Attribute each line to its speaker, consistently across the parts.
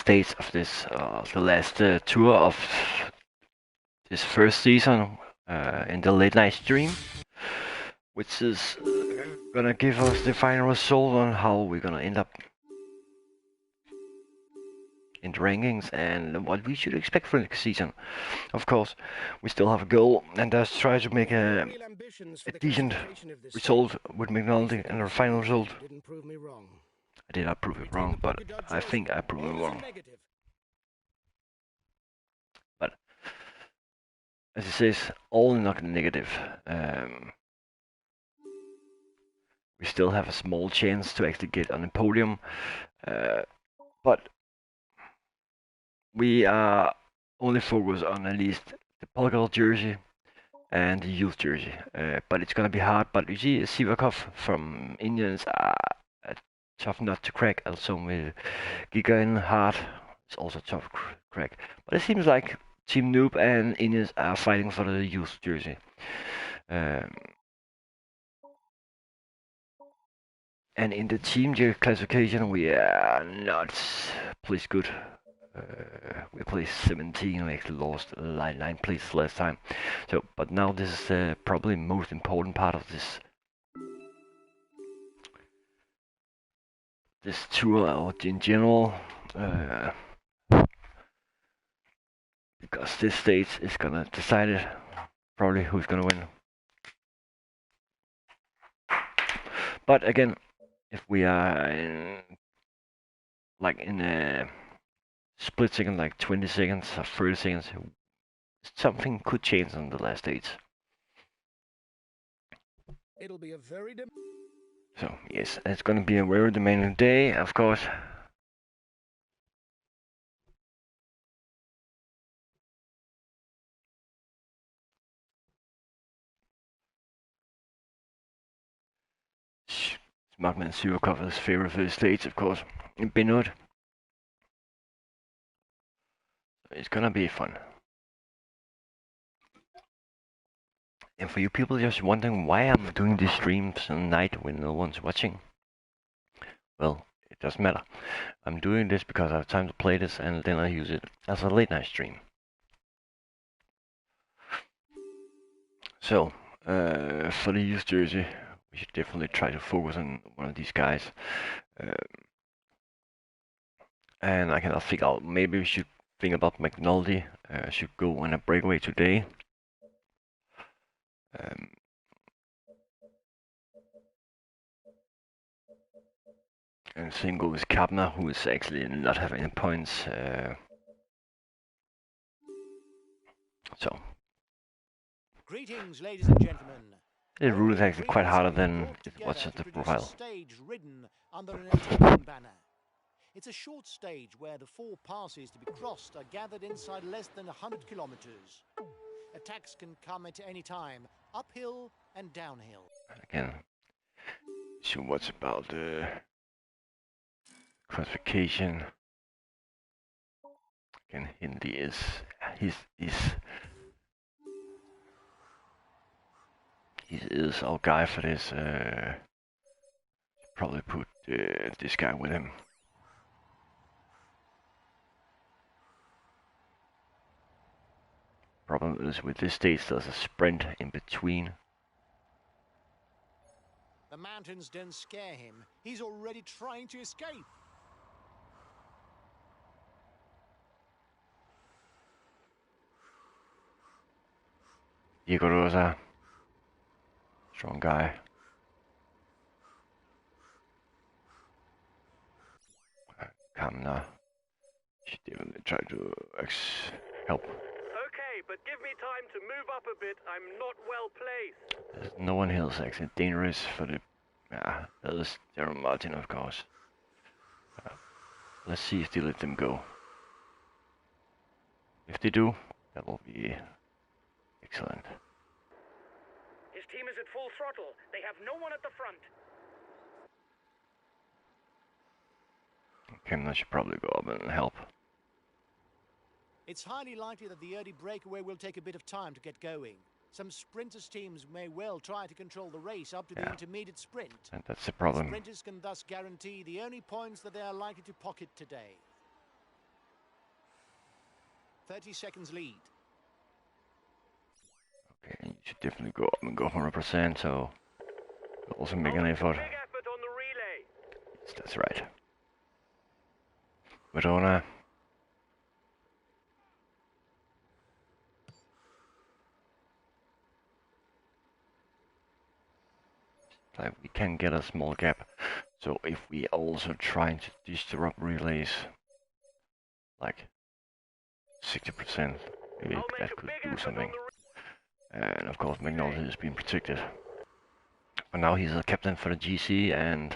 Speaker 1: stage of this, the last tour of this first season in the late night stream, which is gonna give us the final result on how we're gonna end up in the rankings and what we should expect for next season. Of course, we still have a goal, and that's try to make a decent result with McNulty, and our final result. I did not prove it wrong, but I think I proved it wrong. But as it says, all not negative. We still have a small chance to actually get on the podium, but we are only focused on at least the Polka jersey and the youth jersey. But it's gonna be hard. But you see, Sivakov from Indians are a tough nut to crack. Also with Giga in hard, it's also tough crack. But it seems like Team Noob and Indians are fighting for the youth jersey. And in the team classification, we are not placed good. We placed 17. We actually lost 9 places last time. So, but now this is probably the most important part of this tour, or in general, because this stage is gonna decide it, probably who's gonna win. But again, if we are in a split second, like 20 seconds or 30 seconds, something could change on the last stage.
Speaker 2: It'll be a very
Speaker 1: so yes, it's gonna be a very demanding day, of course. Smartman Sivakov is favorite for the stage, of course, in Binod. It's gonna be fun. And for you people just wondering why I'm doing these streams at night when no one's watching, well, it doesn't matter. I'm doing this because I have time to play this, and then I use it as a late night stream. So, for the youth jersey, we should definitely try to focus on one of these guys. And I cannot figure out, maybe we should think about McNulty. Should go on a breakaway today. And same goes with Kapner, who is actually not having any points. So.
Speaker 2: Greetings, ladies and gentlemen.
Speaker 1: The route is actually quite harder than it was at the profile.
Speaker 2: Stage ridden under an Italian banner. It's a short stage where the 4 passes to be crossed are gathered inside less than 100 kilometers. Attacks can come at any time, uphill and downhill.
Speaker 1: Again, so what's about the classification? Again, Hindi is he is our guy for this. Probably put this guy with him. Problem is with this stage there's a sprint in between.
Speaker 2: The mountains don't scare him. He's already trying to escape.
Speaker 1: Igor Rosa. Strong guy. Kamna. Should definitely try to help.
Speaker 3: Okay, but give me time to move up a bit. I'm not well placed.
Speaker 1: There's no one here is actually dangerous for the... Yeah, that is Darren Martin, of course. Let's see if they let them go. If they do, that will be excellent.
Speaker 3: His team is at full throttle. They have no one at the front.
Speaker 1: Kamna should probably go up and help.
Speaker 2: It's highly likely that the early breakaway will take a bit of time to get going. Some sprinters teams may well try to control the race up to the intermediate sprint.
Speaker 1: And that's the problem.
Speaker 2: Sprinters can thus guarantee the only points that they are likely to pocket today. 30 seconds lead.
Speaker 1: Okay, you should definitely go up and go 100%, so also make an effort.
Speaker 3: Big effort on the relay.
Speaker 1: Yes, that's right. Verona. Like we can get a small gap. So if we also trying to disrupt relays like 60%, maybe that could do something. And of course McNulty is being protected. But now he's a captain for the GC and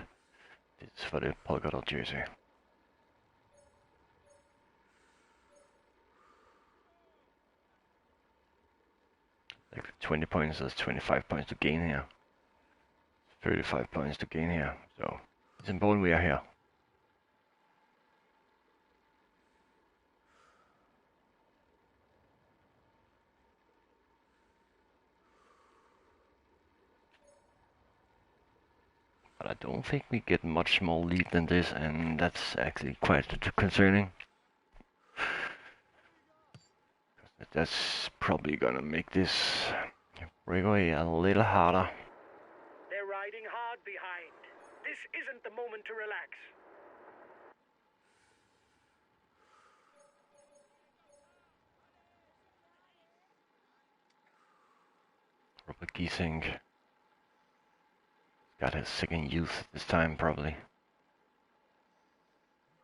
Speaker 1: this is for the polka dot jersey. Like 20 points, that's 25 points to gain here. 35 points to gain here. So it's important we are here. But I don't think we get much more lead than this, and that's actually quite concerning. That's probably gonna make this breakaway a little harder.
Speaker 3: They're riding hard behind. This isn't the moment to relax.
Speaker 1: Robert Giesing got his second youth this time, probably.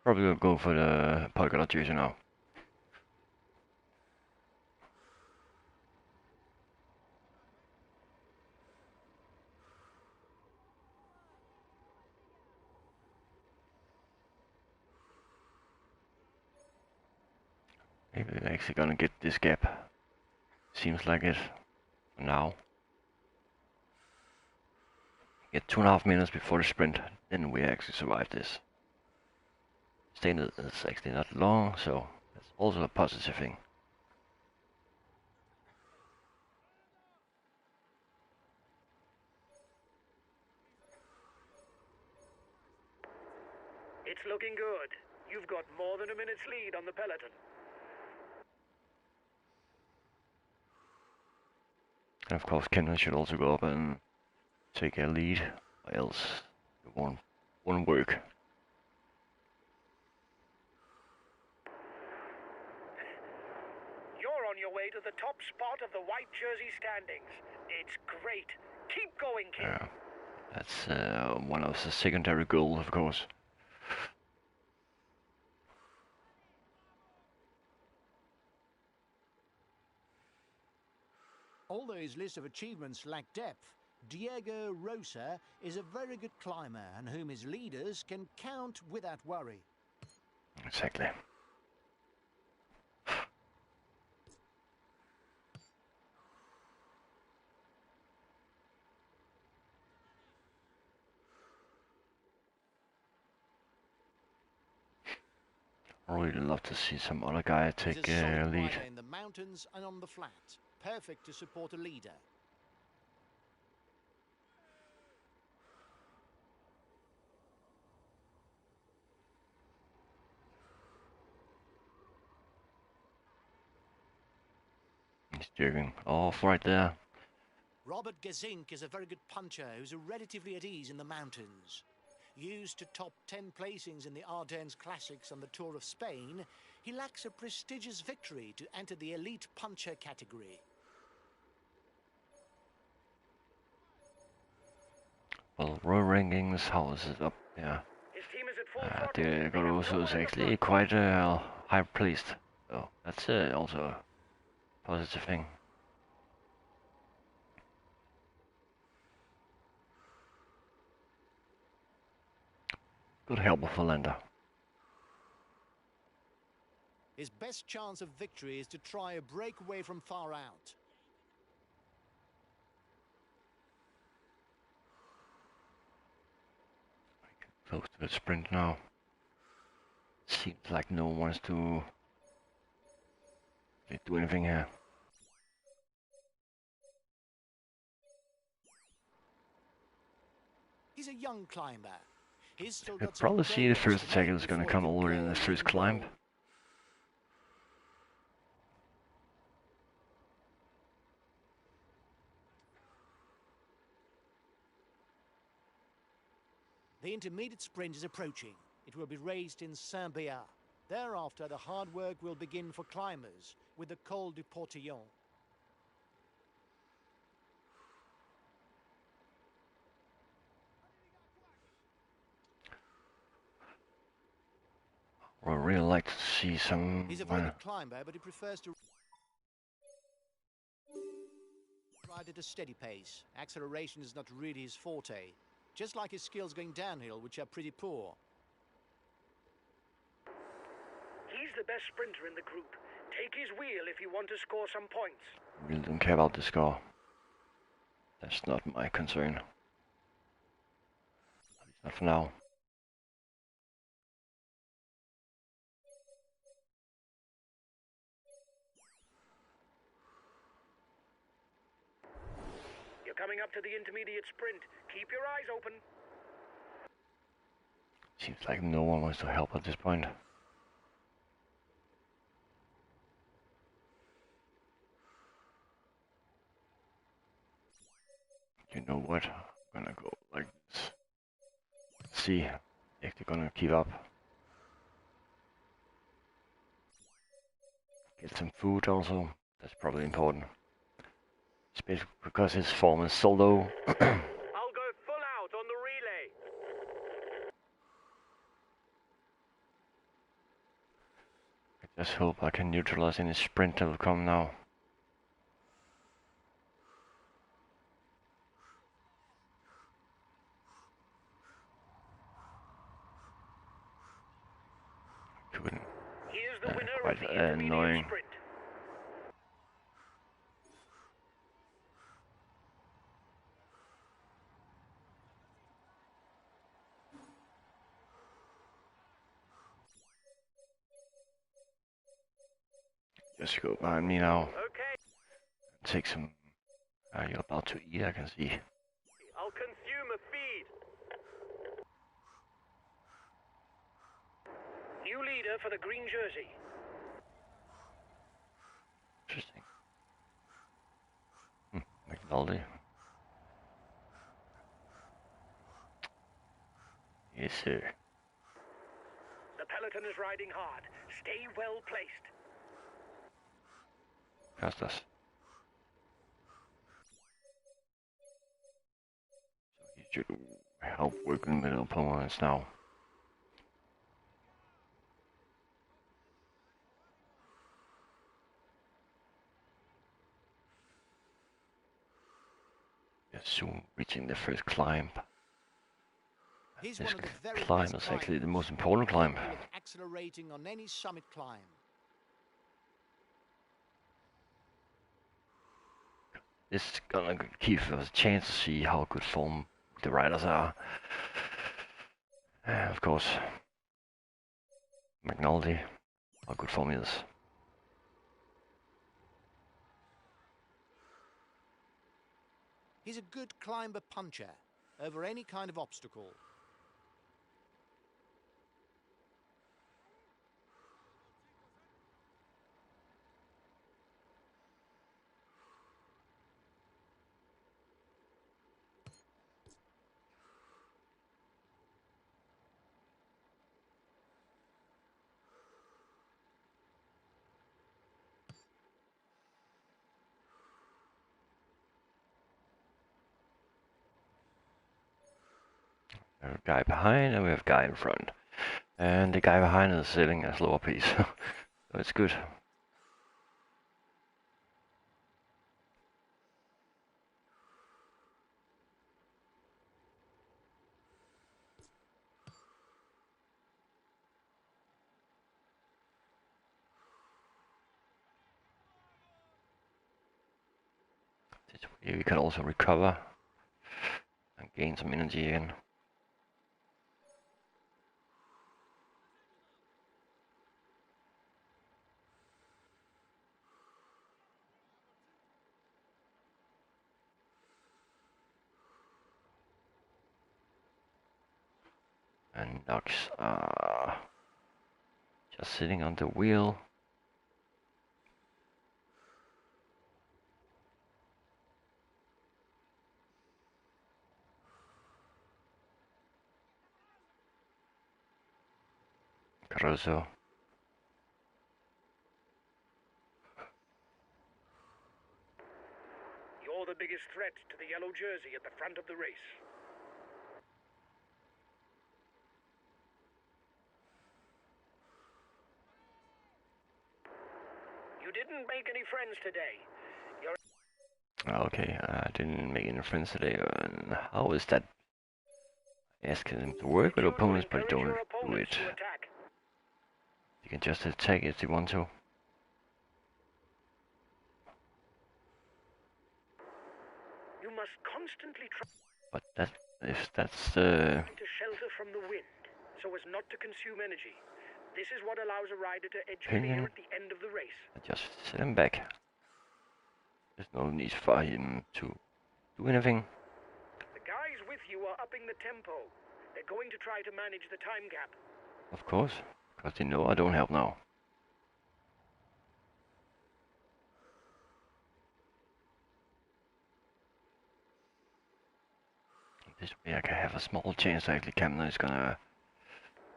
Speaker 1: Probably will go for the polka dot jersey now. Maybe they're actually gonna get this gap. Seems like it for now. Get 2.5 minutes before the sprint, then we actually survive this. Staying is actually not long, so that's also a positive thing.
Speaker 3: It's looking good. You've got more than a minute's lead on the peloton.
Speaker 1: And of course Kendall should also go up and take a lead, or else it won't work.
Speaker 3: You're on your way to the top spot of the white jersey standings. It's great. Keep going, kid.
Speaker 1: Yeah, that's one of the secondary goals, of course.
Speaker 2: Although his list of achievements lack depth, Diego Rosa is a very good climber and whom his leaders can count without worry.
Speaker 1: Exactly. I really love to see some other guy
Speaker 2: He's
Speaker 1: take
Speaker 2: a solid
Speaker 1: lead.
Speaker 2: rider in the mountains and on the flat. Perfect to support a leader.
Speaker 1: He's jerking off right there.
Speaker 2: Robert Gesink is a very good puncher who's relatively at ease in the mountains. Used to top 10 placings in the Ardennes Classics on the Tour of Spain, he lacks a prestigious victory to enter the elite puncher category.
Speaker 1: Well, row rankings, how is it up? Yeah.
Speaker 3: His team is at full throttle.
Speaker 1: The
Speaker 3: They have
Speaker 1: Goroso
Speaker 3: no
Speaker 1: is
Speaker 3: one in the
Speaker 1: actually
Speaker 3: front.
Speaker 1: quite high placed. So that's also a positive thing. Good help of Hollander.
Speaker 2: His best chance of victory is to try a breakaway from far out.
Speaker 1: Close to the sprint now. Seems like no one wants to do anything here.
Speaker 2: He's a young climber. He's still
Speaker 1: We'll
Speaker 2: got some
Speaker 1: probably see the
Speaker 2: progress
Speaker 1: first
Speaker 2: to make
Speaker 1: attack is going to
Speaker 2: before he
Speaker 1: come
Speaker 2: can
Speaker 1: already
Speaker 2: call
Speaker 1: in the
Speaker 2: the
Speaker 1: first
Speaker 2: leading
Speaker 1: climb.
Speaker 2: goal. The intermediate sprint is approaching. It will be raced in Saint-Béat. Thereafter, the hard work will begin for climbers with the Col du Portillon.
Speaker 1: I would really like to see some.
Speaker 2: He's a very good climber, but he prefers to ride at a steady pace. Acceleration is not really his forte, just like his skills going downhill, which are pretty poor.
Speaker 3: He's the best sprinter in the group. Take his wheel if you want to score some points.
Speaker 1: I really don't care about the score. That's not my concern. At least not for now.
Speaker 3: You're coming up to the intermediate sprint. Keep your eyes open.
Speaker 1: Seems like no one wants to help at this point. You know what? I'm gonna go like this. See if they're gonna keep up. Get some food also. That's probably important. Especially because his form is so low.
Speaker 3: I'll go full out on the relay.
Speaker 1: I just hope I can neutralize any sprint that will come now.
Speaker 3: Here's the winner
Speaker 1: Quite
Speaker 3: of the intermediate
Speaker 1: annoying.
Speaker 3: sprint.
Speaker 1: Just go behind me now.
Speaker 3: Okay,
Speaker 1: Take some. You're about to eat, I can see.
Speaker 3: I'll consume a feed. New leader for the green jersey.
Speaker 1: Interesting. McNulty. Yes, sir.
Speaker 3: The peloton is riding hard. Stay well placed.
Speaker 1: How's this? So he should help work in the middle opponents now. They're soon reaching the first climb.
Speaker 2: He's
Speaker 1: This
Speaker 2: one of the very
Speaker 1: climb
Speaker 2: best
Speaker 1: is actually the
Speaker 2: climbers,
Speaker 1: most important climb.
Speaker 2: capable of accelerating on any summit climb.
Speaker 1: This is gonna give us a chance to see how good form the riders are. Of course, McNulty, how good form he is.
Speaker 2: He's a good climber puncher over any kind of obstacle.
Speaker 1: We have a guy behind and we have a guy in front. And the guy behind is sitting as lower piece. So it's good. This way we can also recover and gain some energy again. And Nox just sitting on the wheel. Caruso.
Speaker 3: You're the biggest threat to the yellow jersey at the front of the race. You didn't make any friends today.
Speaker 1: Okay, I didn't make any friends today. And how is that? Asking them to work with opponents, but they don't do it. You can just attack if they want to.
Speaker 3: You must constantly try
Speaker 1: But that, if that's
Speaker 3: to shelter from the wind, so as not to consume energy. This is what allows a rider to edge clear at the end of the race.
Speaker 1: just set him back. There's no need for him to do anything.
Speaker 3: The guys with you are upping the tempo. They're going to try to manage the time gap.
Speaker 1: Of course, because they know I don't help now. This way I can have a small chance actually Camden is gonna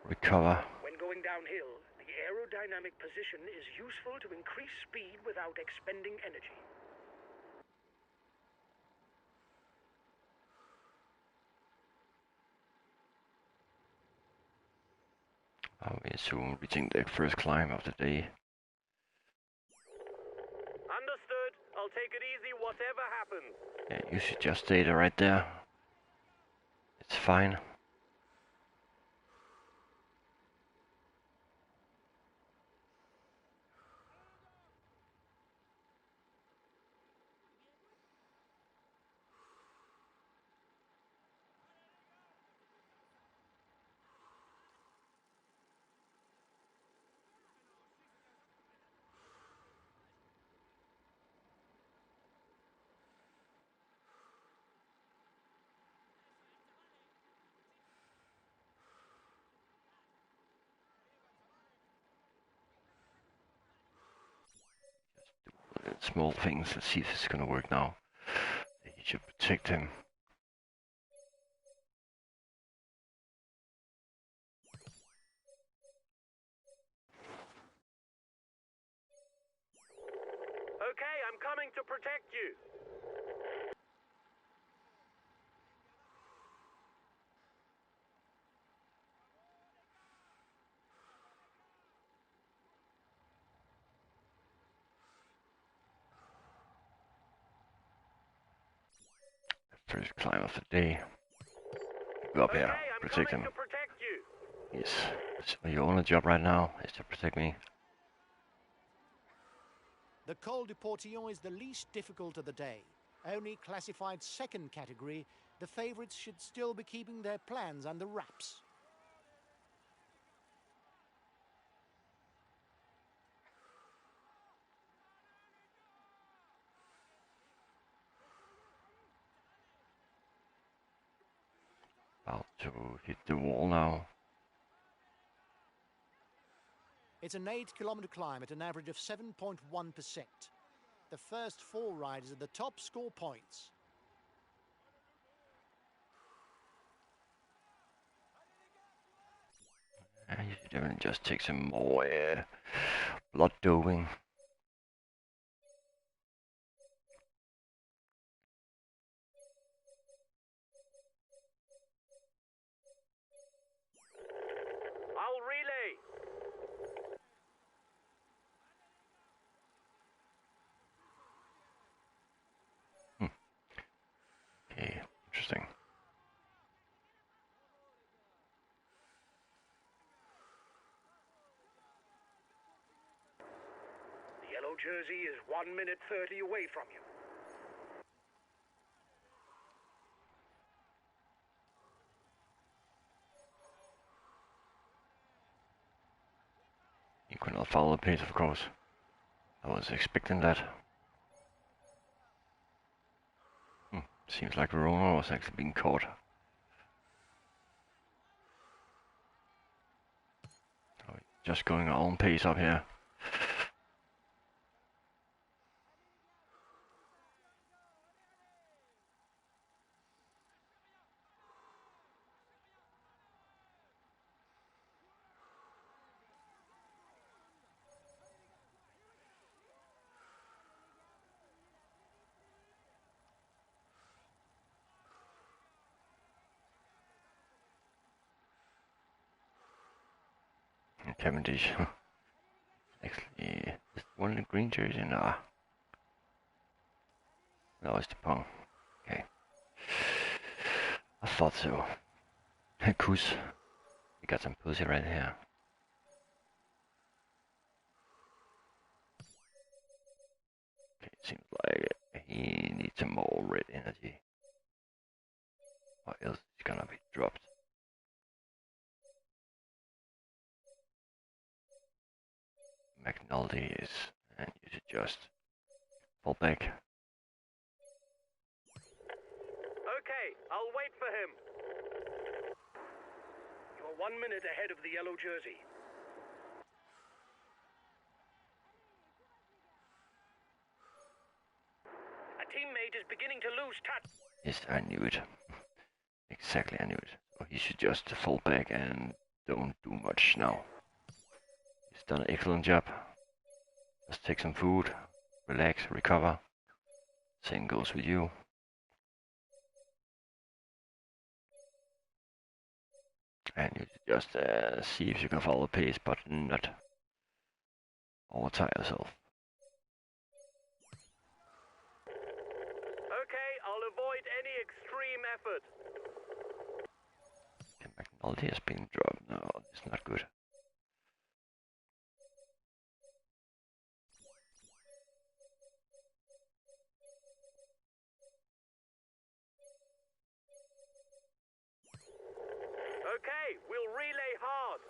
Speaker 1: recover.
Speaker 3: When going downhill, the aerodynamic position is useful to increase speed without expending energy.
Speaker 1: We soon reaching the first climb of the day.
Speaker 3: Understood. I'll take it easy whatever happens.
Speaker 1: Yeah, you should just stay there right there. It's fine. Small things. Let's see if this is gonna work now. You should protect him.
Speaker 3: Okay, I'm coming to protect you.
Speaker 1: First climb of the day. Go up here.
Speaker 3: I'm
Speaker 1: Protect
Speaker 3: coming
Speaker 1: him.
Speaker 3: to protect you.
Speaker 1: Yes. So your only job right now is to protect me.
Speaker 2: The Col du Portillon is the least difficult of the day. Only classified second category, the favourites should still be keeping their plans under wraps.
Speaker 1: About to hit the wall now.
Speaker 2: It's an 8-kilometre climb at an average of 7.1%. The first 4 riders at the top score points.
Speaker 1: You should even just take some more blood doping.
Speaker 3: I'll relay.
Speaker 1: Okay, interesting.
Speaker 3: The yellow jersey is 1 minute 30 away from you.
Speaker 1: You cannot follow the pace, of course. I was expecting that. Seems like Verona was actually being caught. Just going our own pace up here. Cavendish. Actually, is one in the green jersey? Nah. No, it's the Pong. Okay. I thought so. Kus. We got some pussy right here. Okay, it seems like he needs some more red energy. Or else it's gonna be dropped. McNulty is, and you should just fall back.
Speaker 3: Okay, I'll wait for him. You're 1 minute ahead of the yellow jersey. A teammate is beginning to lose touch.
Speaker 1: Yes, I knew it. Exactly, I knew it. So he should just fall back and don't do much now. He's done an excellent job. Just take some food, relax, recover. Same goes with you. And you just see if you can follow the pace, but not overtire yourself.
Speaker 3: Okay, I'll avoid any extreme effort.
Speaker 1: The McNulty has been dropped. No, it's not good.
Speaker 3: Okay, we'll relay hard.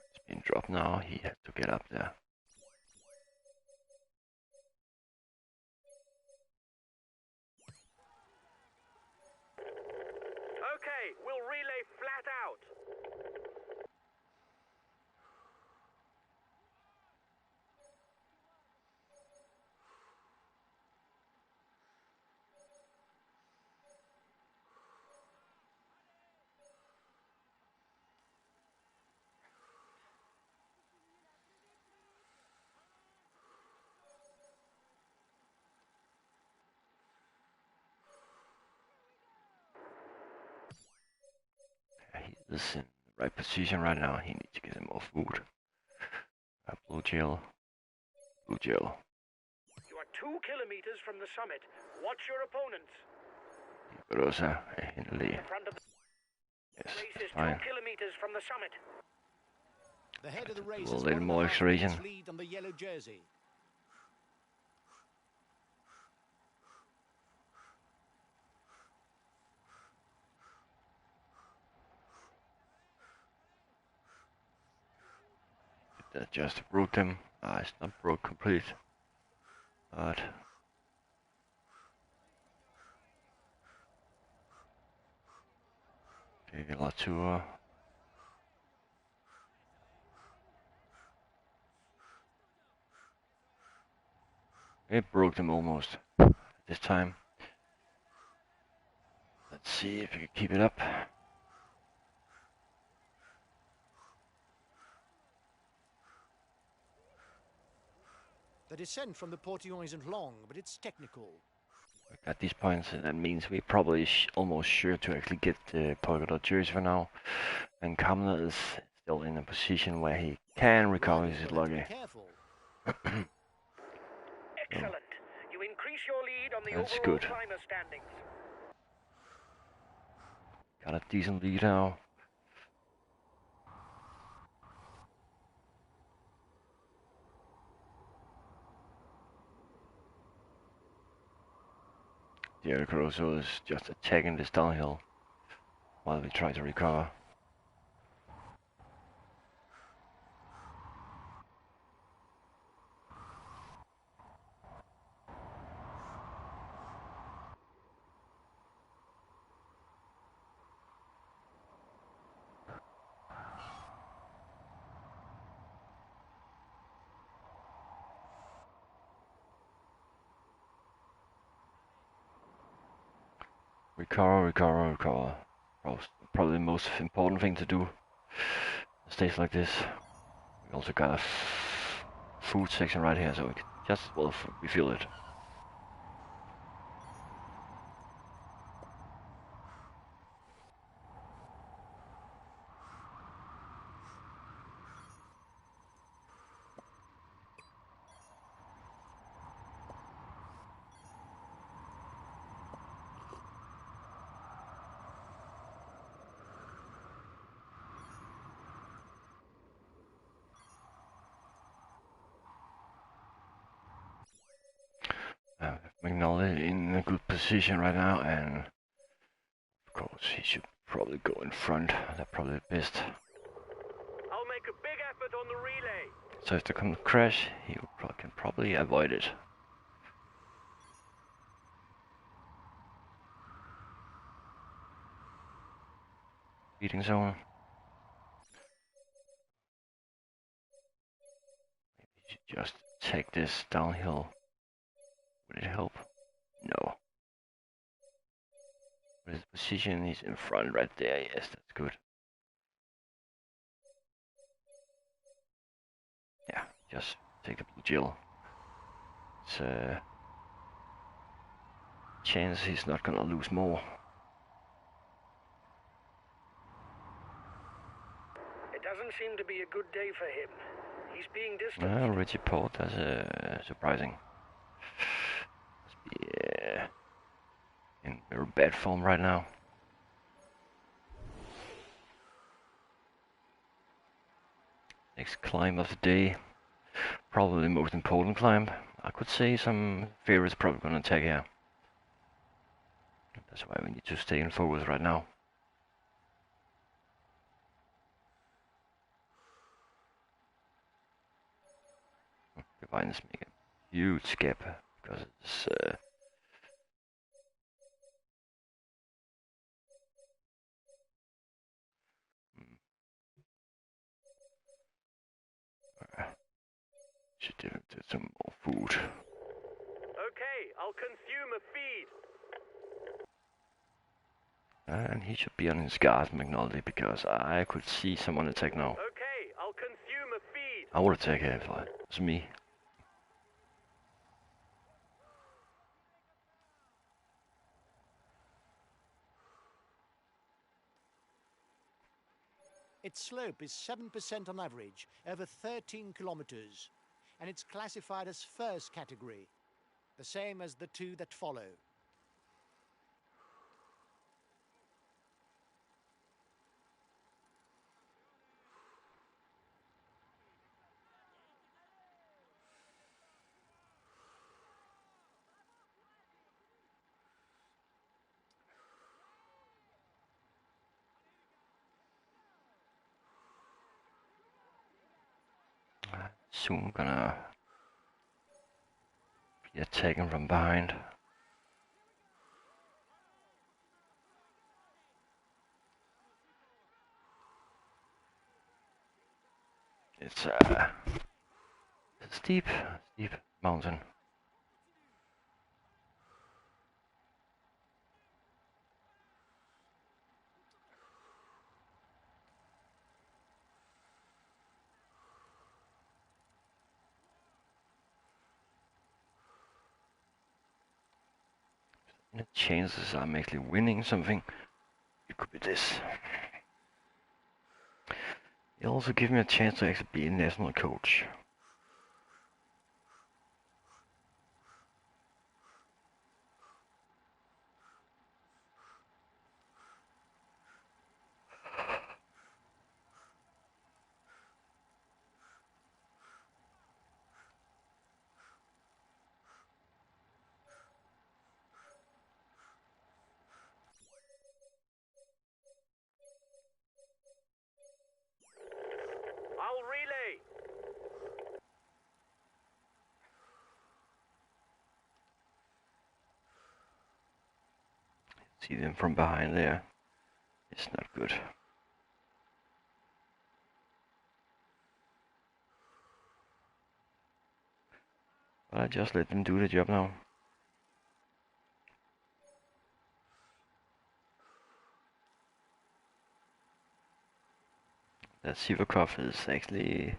Speaker 1: It's been dropped now. He has to get up there.
Speaker 3: Okay, we'll relay flat out.
Speaker 1: He is in the right position right now. He needs to get him more food. Blue gel. Blue gel.
Speaker 3: You are 2 kilometers from the summit. Watch your opponents.
Speaker 1: Rosa in the lead.
Speaker 3: The front of the
Speaker 1: Yes,
Speaker 3: race is 2
Speaker 1: fine.
Speaker 3: kilometers from the summit.
Speaker 2: The head of the race
Speaker 1: A
Speaker 2: has
Speaker 1: little
Speaker 2: 1.5
Speaker 1: more acceleration.
Speaker 2: minutes lead on the yellow jersey.
Speaker 1: That just broke him. It's not broke complete. But okay, Latour. It broke them almost this time. Let's see if we can keep it up.
Speaker 2: The descent from the Portillon isn't long, but it's technical.
Speaker 1: At these points, that means we're probably almost sure to actually get the polka dot jersey for now. And Kamler is still in a position where he can recover his lucky.
Speaker 2: Careful.
Speaker 3: Excellent. You increase your lead on the
Speaker 1: That's
Speaker 3: overall
Speaker 1: good.
Speaker 3: climber standings.
Speaker 1: Got a decent lead now. Diego Caruso is just attacking this downhill while we try to recover. Recover. Probably the most important thing to do in stages like this. We also got a food section right here, so we can just, well, we feel it. McNally in a good position right now, and of course he should probably go in front. That's probably the best.
Speaker 3: I'll make a big effort on the relay.
Speaker 1: So if there comes a crash, he can probably avoid it. Beating zone. Maybe he should just take this downhill. Would it help? No. His position, he's in front right there. Yes, that's good. Yeah, just take the blue Jill. It's a chance he's not gonna lose more.
Speaker 3: It doesn't seem to be a good day for him. He's being distanced.
Speaker 1: Richie Port, that's surprising. Must be in very bad form right now. Next climb of the day, probably the most important climb. I could say some favorites probably gonna attack here. That's why we need to stay in focus right now. Divines make a huge gap because it's should do some more food.
Speaker 3: Okay, I'll consume a feed.
Speaker 1: And he should be on his guard, McNulty, because I could see someone attack now.
Speaker 3: Okay, I'll consume a feed.
Speaker 1: I would attack if it was me.
Speaker 2: Its slope is 7% on average, over 13 kilometers, and it's classified as first category, the same as the two that follow.
Speaker 1: Soon gonna be attacking from behind. It's a steep mountain. And the chances I'm actually winning something. It could be this. It also gives me a chance to actually be a national coach.
Speaker 3: I'll relay.
Speaker 1: See them from behind there. It's not good. But I just let them do the job now. That Sivakov is actually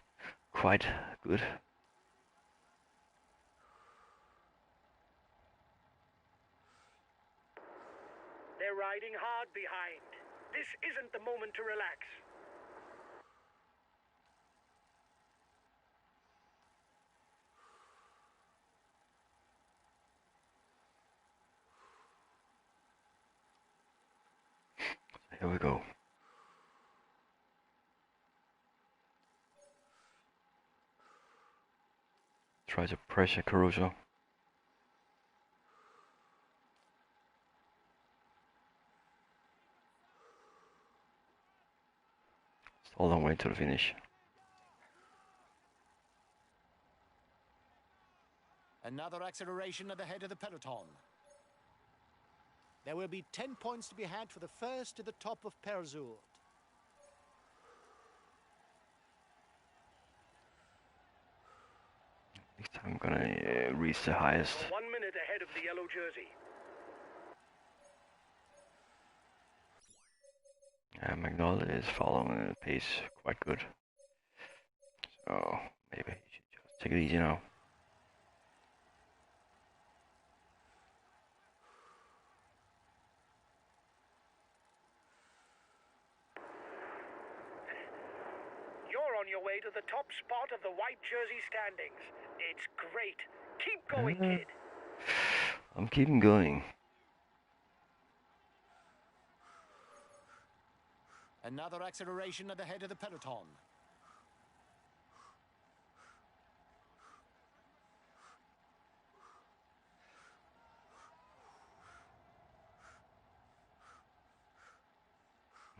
Speaker 1: quite good.
Speaker 3: They're riding hard behind. This isn't the moment to relax.
Speaker 1: Here we go. Try to pressure Caruso. a long way to the finish.
Speaker 2: Another acceleration at the head of the peloton. There will be 10 points to be had for the first to the top of Perzourt.
Speaker 1: Next time I'm gonna reach the highest.
Speaker 3: 1 minute ahead of the yellow jersey.
Speaker 1: Magnolia is following the pace quite good. So maybe you should just take it easy now.
Speaker 3: You're on your way to the top spot of the white jersey standings. It's great. Keep going, kid.
Speaker 1: I'm keeping going.
Speaker 2: Another acceleration at the head of the peloton.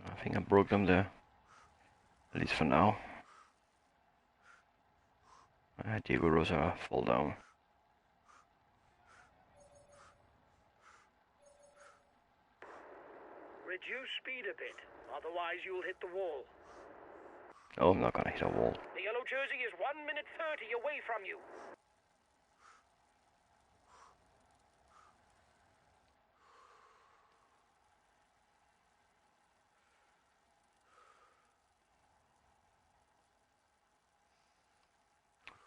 Speaker 1: I think I broke them there. At least for now. Diego Rosa fall down.
Speaker 3: Reduce speed a bit, otherwise you'll hit the wall.
Speaker 1: Oh, I'm not gonna hit a wall.
Speaker 3: The yellow jersey is 1 minute 30 away from you.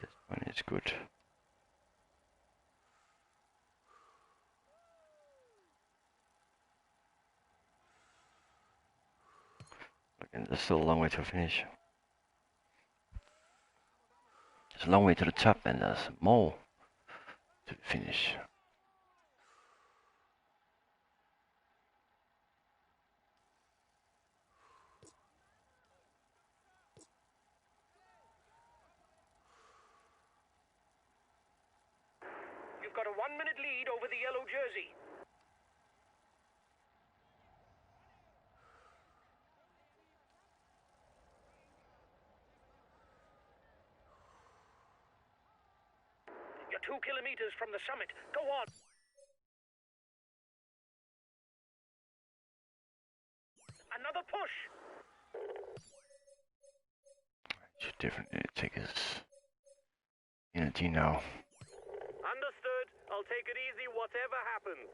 Speaker 1: This one is good. And there's still a long way to finish. There's a long way to the top and there's more to the finish.
Speaker 3: You've got a 1 minute lead over the yellow jersey. You're 2 kilometers from the summit. Go on. Another push.
Speaker 1: Should definitely take his energy now.
Speaker 3: Understood. I'll take it easy, whatever happens.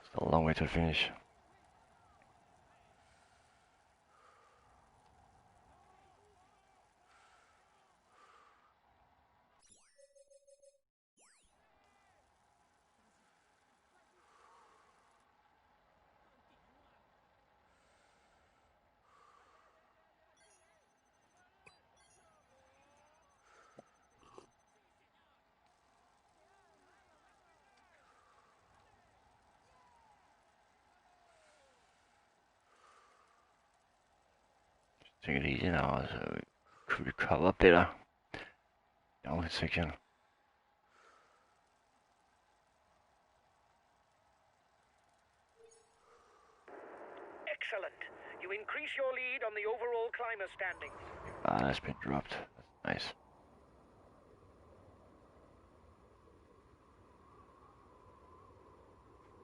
Speaker 1: Still a long way to the finish. Take it easy now, so we could recover better. Downhill section.
Speaker 3: Excellent. You increase your lead on the overall climber standings.
Speaker 1: That's been dropped. That's nice.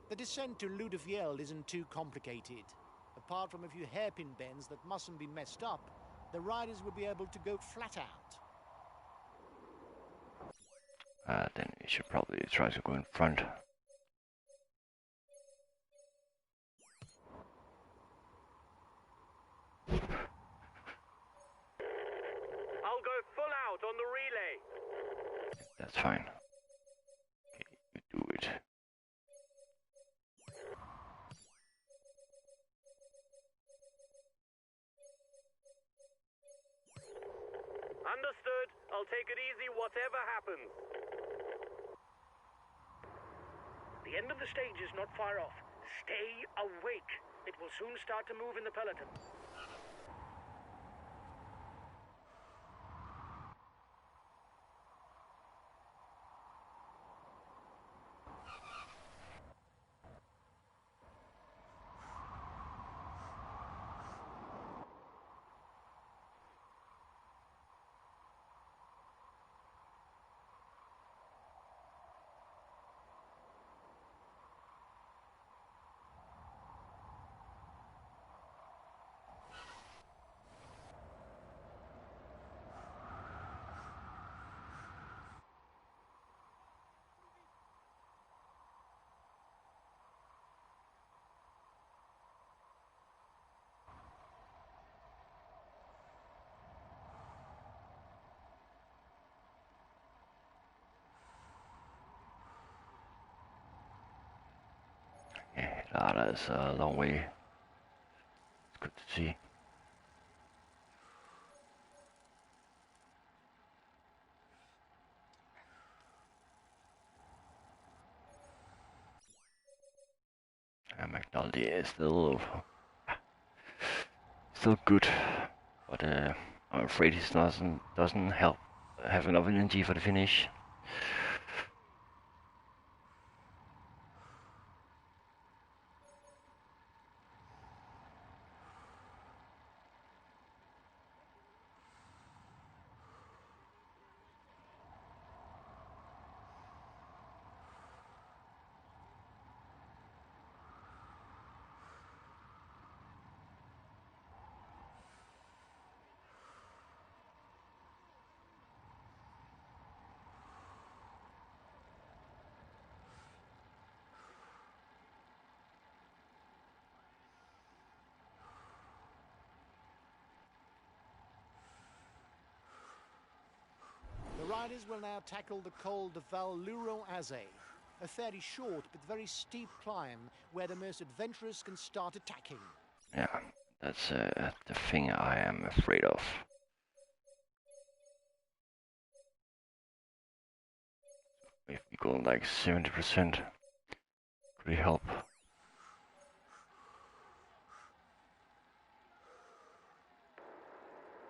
Speaker 2: The descent to Ludevielle isn't too complicated. Apart from a few hairpin bends that mustn't be messed up, the riders will be able to go flat out.
Speaker 1: Then we should probably try to go in front.
Speaker 3: I'll go full out on the relay.
Speaker 1: That's fine. Okay, you do it.
Speaker 3: Understood. I'll take it easy, whatever happens. The end of the stage is not far off. Stay awake. It will soon start to move in the peloton.
Speaker 1: Yeah, that's a long way. It's good to see. And McNulty is still good, but I'm afraid he doesn't have enough energy for the finish.
Speaker 2: The riders will now tackle the Col de Val Azé, a fairly short but very steep climb where the most adventurous can start attacking.
Speaker 1: Yeah, that's the thing I am afraid of. If we go like 70%, could it help?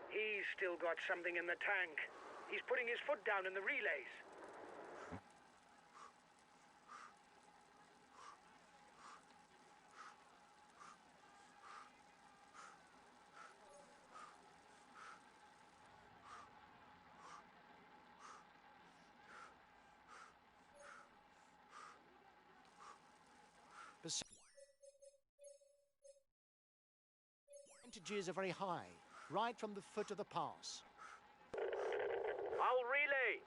Speaker 3: He's still got something in the tank. He's putting his foot down in the relays.
Speaker 2: Percentages are very high, right from the foot of the pass.
Speaker 3: I'll relay.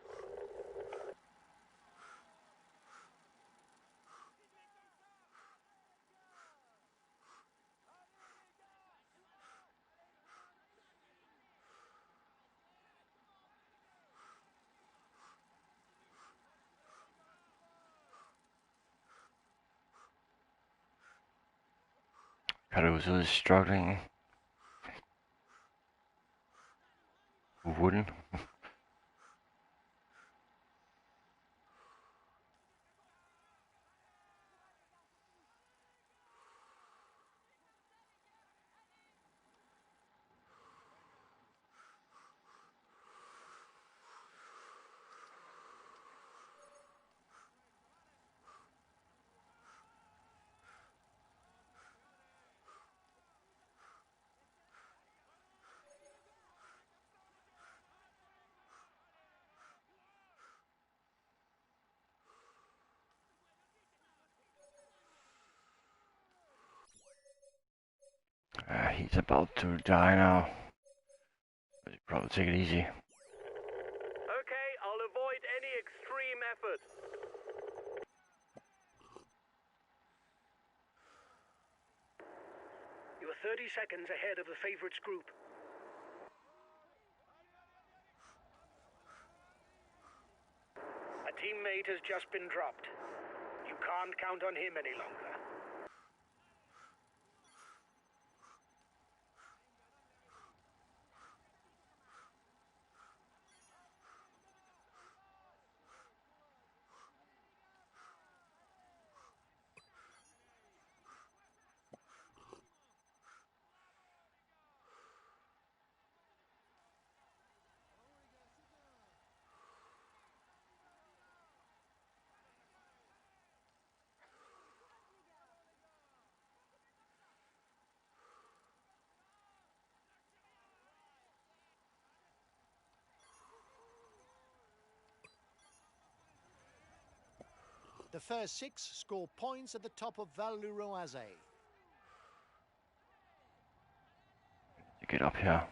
Speaker 1: Caruso is struggling. Who wouldn't? He's about to die now. But you probably take it easy.
Speaker 3: Okay, I'll avoid any extreme effort. You're 30 seconds ahead of the favorites group. A teammate has just been dropped. You can't count on him any longer.
Speaker 2: The first 6 score points at the top of Val Roise.
Speaker 1: You get up here.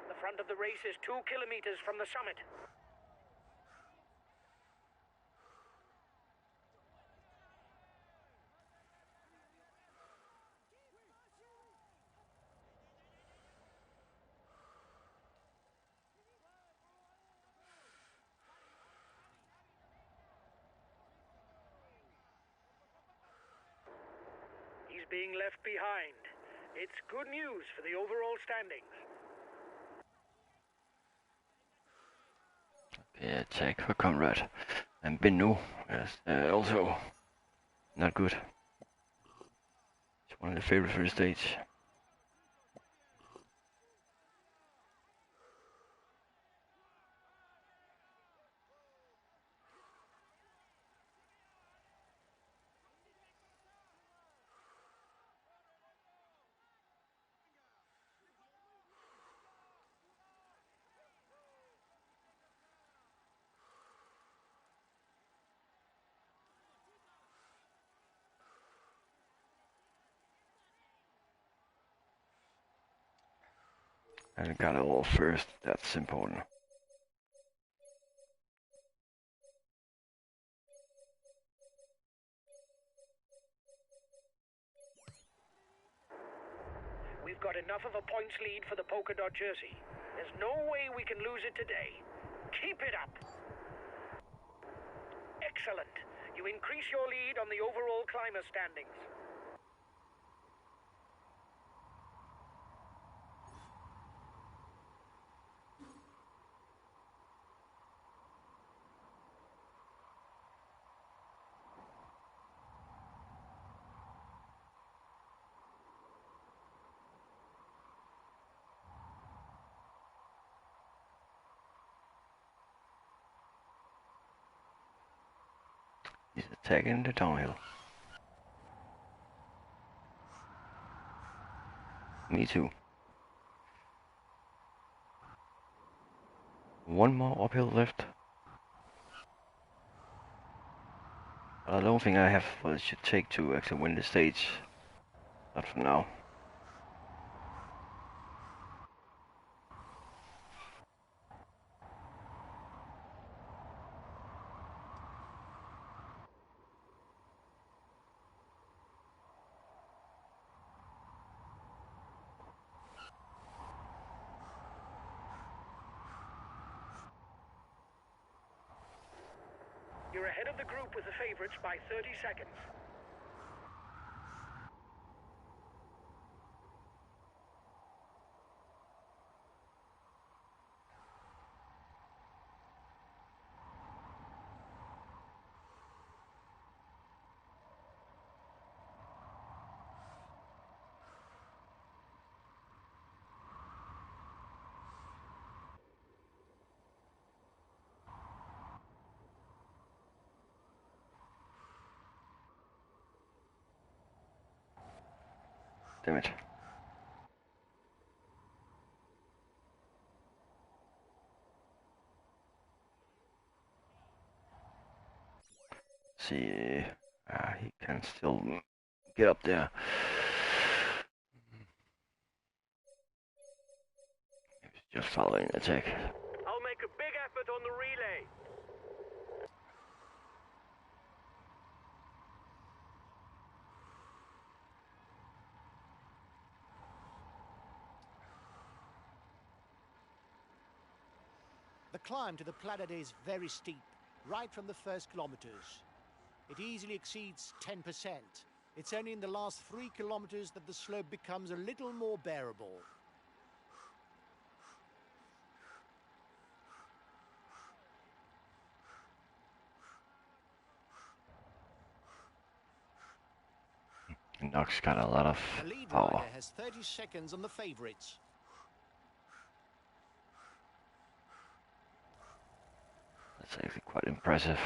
Speaker 3: The front of the race is 2 kilometers from the summit. He's being left behind. It's good news for the overall standings.
Speaker 1: Yeah, check for Conrad. And Benno is also not good. It's one of the favorites for the stage. And I got it all first, that's important.
Speaker 3: We've got enough of a points lead for the polka dot jersey. There's no way we can lose it today. Keep it up. Excellent. You increase your lead on the overall climber standings.
Speaker 1: He's attacking the downhill. Me too. One more uphill left. I don't think I have what it should take to actually win the stage. Not for now.
Speaker 3: You're ahead of the group with the favorites by 30 seconds.
Speaker 1: Damn it. See, he can still get up there. He's just following the attack.
Speaker 3: I'll make a big effort on the relay.
Speaker 2: The climb to the Planet is very steep, right from the first kilometers. It easily exceeds 10%. It's only in the last 3 kilometers that the slope becomes a little more bearable.
Speaker 1: Knox got a lot of
Speaker 2: The lead
Speaker 1: power.
Speaker 2: rider has 30 seconds on the favorites.
Speaker 1: That's actually quite impressive.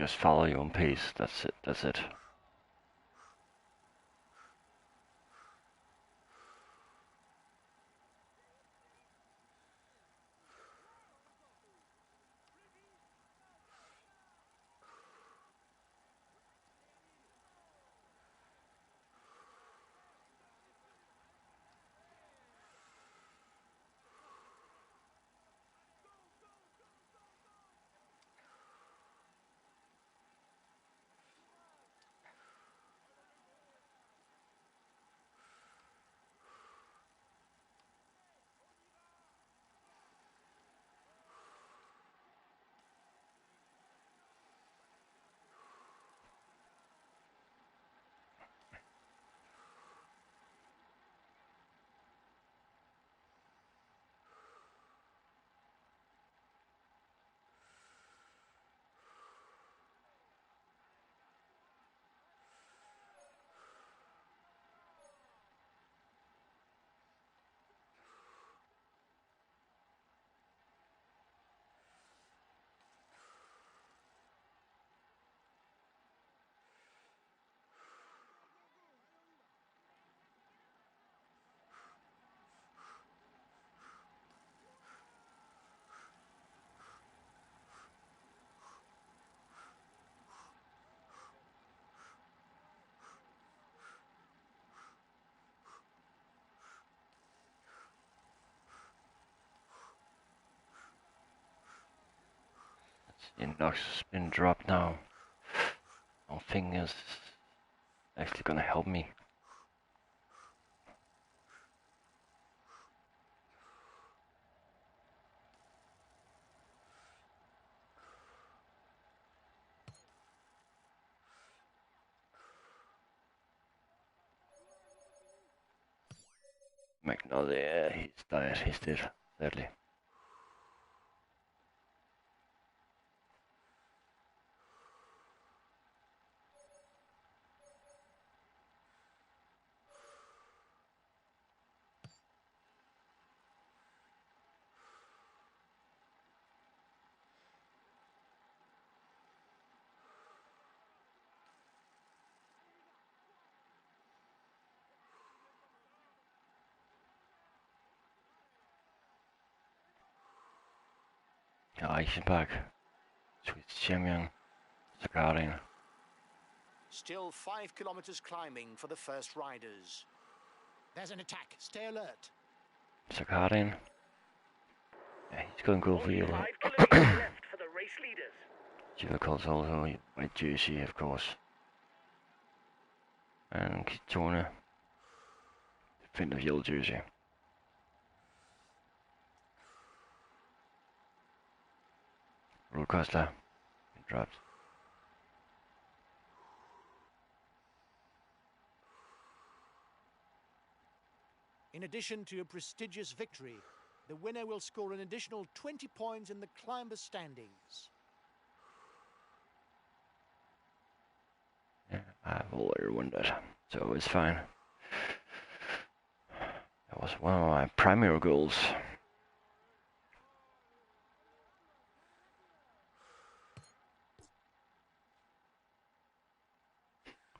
Speaker 1: Just follow your own pace. That's it. That's it. Inox has been dropped now. I don't think it's actually gonna help me. Magnolia, he's died. He's dead, sadly. Ja, he's back. Sweet champion. Scouting.
Speaker 2: Still 5 kilometers climbing for the first riders. There's an attack. Stay alert.
Speaker 1: Scouting. Yeah, he's going to go for
Speaker 3: Only
Speaker 1: you.
Speaker 3: 5 kilometers left for the race leaders.
Speaker 1: Difficult also my jersey, of course. And Kitone. Fin of yellow jersey. Roll Costa. Dropped.
Speaker 2: In addition to a prestigious victory, the winner will score an additional 20 points in the climber standings.
Speaker 1: Yeah, I've already won that, so it's fine. That was one of my primary goals.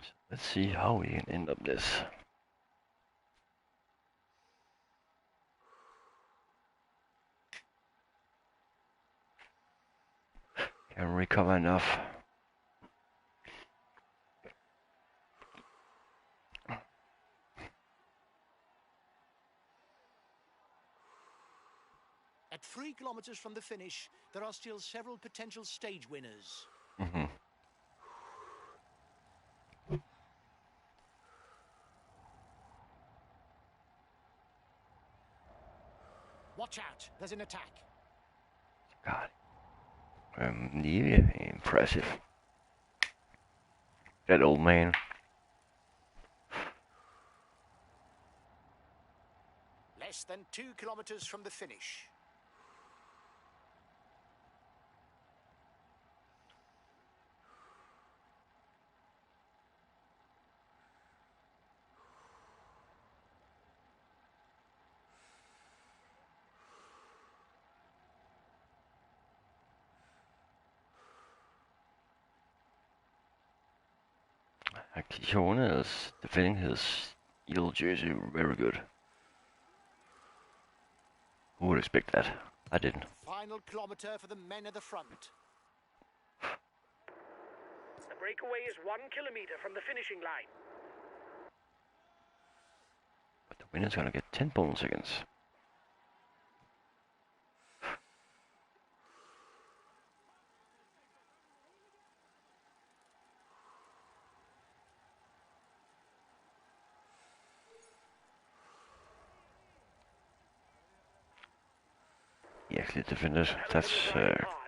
Speaker 1: So let's see how we can end up this. Can recover enough.
Speaker 2: At 3 kilometers from the finish, there are still several potential stage winners. Watch out, there's an attack.
Speaker 1: God. Yeah, impressive. That old man.
Speaker 2: Less than 2 kilometers from the finish.
Speaker 1: Cliccione is defending his yellow jersey very good. Who would expect that? I didn't.
Speaker 2: Final kilometre for the men at the front.
Speaker 3: The breakaway is 1 kilometer from the finishing line.
Speaker 1: But the winner's gonna get 10 bonus seconds. He actually defended. That's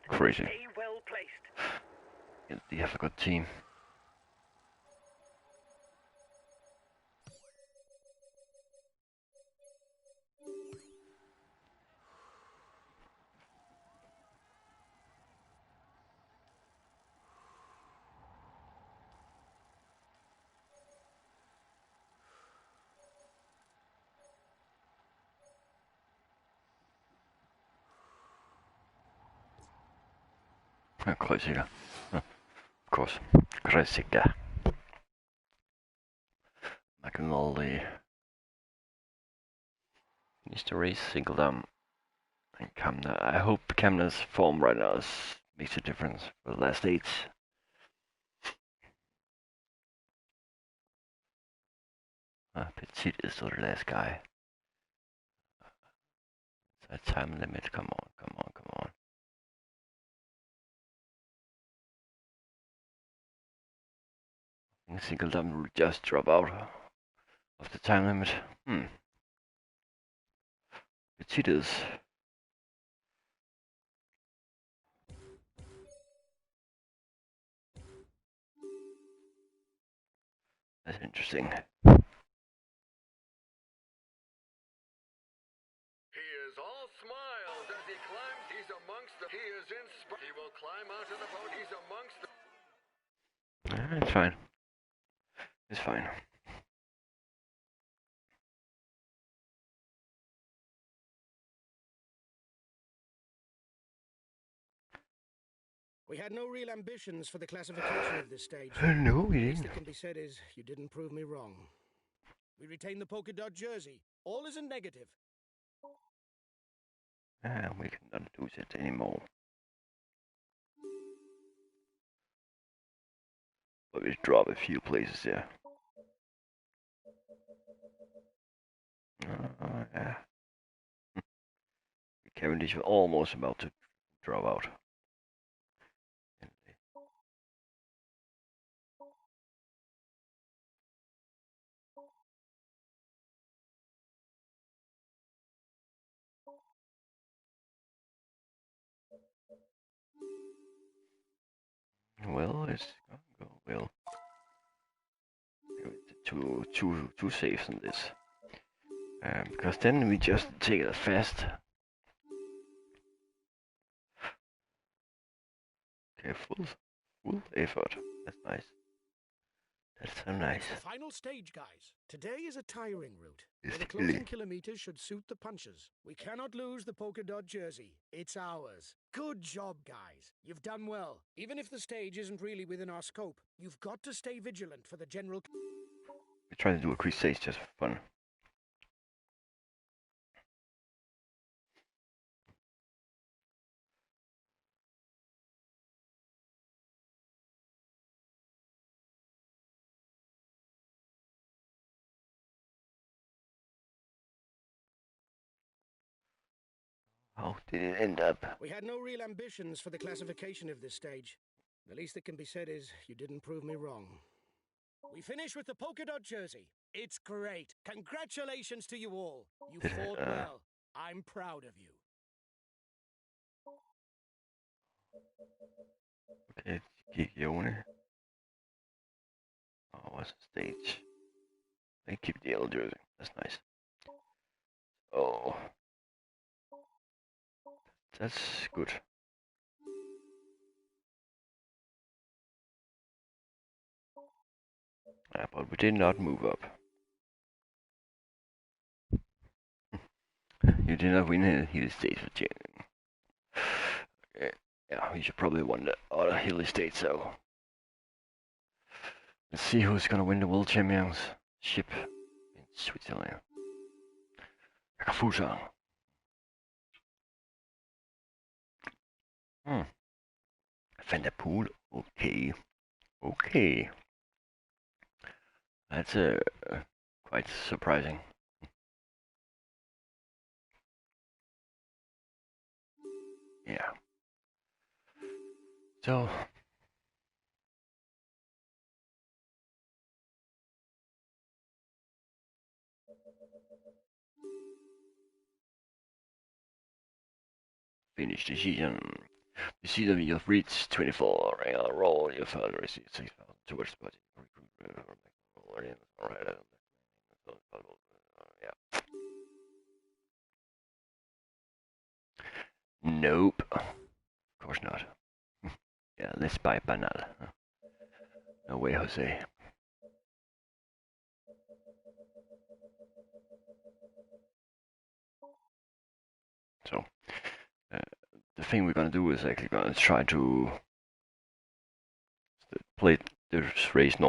Speaker 1: crazy.
Speaker 3: Well placed.
Speaker 1: They have a good team. Klassiker. Of course. Klassiker. McNally finished the race, singled and Kamna. I hope Kamna's form right now makes a difference for the last 8. Petit is still the last guy. That time limit, come on. I think Singledom will just drop out of the time limit. Petit is. That's interesting.
Speaker 4: All smiles as he climbs. He's amongst the. He is in. He will climb onto the boat. He's amongst the.
Speaker 1: It's fine. It's fine.
Speaker 5: We had no real ambitions for the classification of this stage.
Speaker 1: No, we
Speaker 5: The least
Speaker 1: didn't.
Speaker 5: that can be said is you didn't prove me wrong. We retain the polka dot jersey. All isn't negative.
Speaker 1: We cannot lose it anymore. But we drop a few places there. Yeah. Cavendish was almost about to drop out. Well, it's gonna go well. Two saves in this. Because then we just take it fast. Okay, full effort. That's nice. That's so nice.
Speaker 5: The final stage, guys. Today is a tiring route.
Speaker 1: It's
Speaker 5: Where the
Speaker 1: really-
Speaker 5: closing kilometers should suit the punchers. We cannot lose the polka dot jersey. It's ours. Good job, guys. You've done well. Even if the stage isn't really within our scope, you've got to stay vigilant for the general.
Speaker 1: We try to do a quick stage just for fun. How did it end up?
Speaker 5: We had no real ambitions for the classification of this stage. The least that can be said is you didn't prove me wrong. We finish with the polka dot jersey. It's great. Congratulations to you all. You fought well. I'm proud of you.
Speaker 1: Okay, Gigione. Oh, what's the stage? They keep the yellow jersey. That's nice. Oh. That's good. But we did not move up. You did not win a hilly stage for Jen. Okay. Yeah, we should probably win the other hilly stage, so. Let's see who's gonna win the World Championship in Switzerland. Kafusa. Van der Poel. Okay. Okay. That's quite surprising. Yeah. So finish the season. The season you've reached 24 regular role, you've further received 6,000 towards the budget. Yeah. Nope. Of course not. Yeah, let's buy Banal. No way, Jose. So, the thing we're gonna do is actually gonna try to play this race normal.